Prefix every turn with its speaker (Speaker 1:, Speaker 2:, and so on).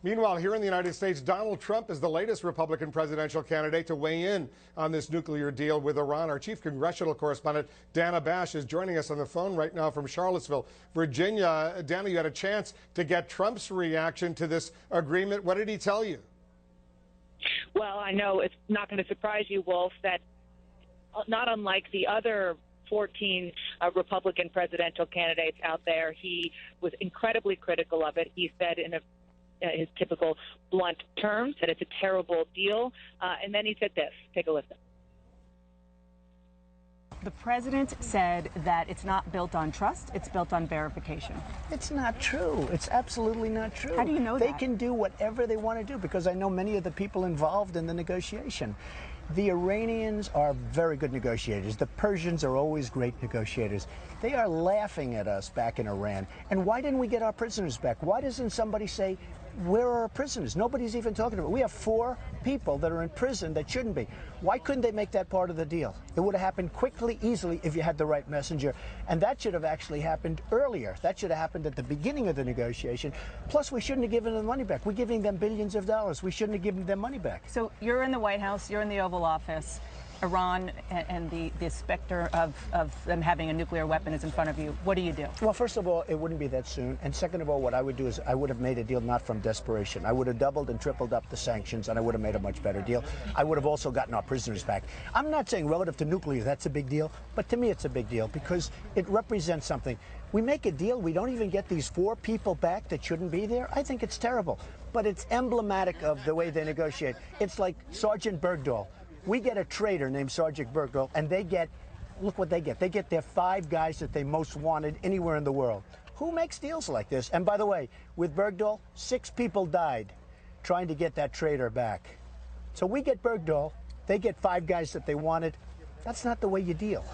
Speaker 1: Meanwhile, here in the United States, Donald Trump is the latest Republican presidential candidate to weigh in on this nuclear deal with Iran. Our chief congressional correspondent, Dana Bash, is joining us on the phone right now from Charlottesville, Virginia. Dana, you had a chance to get Trump's reaction to this agreement. What did he tell you?
Speaker 2: Well, I know it's not going to surprise you, Wolf, that not unlike the other 14 Republican presidential candidates out there, he was incredibly critical of it. He said in his typical blunt terms that it's a terrible deal. And then he said this. Take a listen.
Speaker 3: The president said that it's not built on trust, it's built on verification.
Speaker 4: It's not true. It's absolutely not true.
Speaker 3: How do you know that?
Speaker 4: They can do whatever they want to do because I know many of the people involved in the negotiation. The Iranians are very good negotiators. The Persians are always great negotiators. They are laughing at us back in Iran. And why didn't we get our prisoners back? Why doesn't somebody say, where are our prisoners? Nobody's even talking about it. We have 4 people that are in prison that shouldn't be. Why couldn't they make that part of the deal? It would have happened quickly, easily, if you had the right messenger. And that should have actually happened earlier. That should have happened at the beginning of the negotiation. Plus, we shouldn't have given them money back. We're giving them billions of dollars. We shouldn't have given them money back.
Speaker 3: So you're in the White House, you're in the Oval Office. Iran and the specter of them having a nuclear weapon is in front of you. What do you do?
Speaker 4: Well, first of all, it wouldn't be that soon. And second of all, what I would do is I would have made a deal not from desperation. I would have doubled and tripled up the sanctions, and I would have made a much better deal. I would have also gotten our prisoners back. I'm not saying relative to nuclear that's a big deal, but to me it's a big deal because it represents something. We make a deal, we don't even get these 4 people back that shouldn't be there. I think it's terrible. But it's emblematic of the way they negotiate. It's like Sergeant Bergdahl. We get a traitor named Sergeant Bergdahl, and they get, look what they get. They get their 5 guys that they most wanted anywhere in the world. Who makes deals like this? And by the way, with Bergdahl, 6 people died trying to get that traitor back. So we get Bergdahl, they get 5 guys that they wanted. That's not the way you deal.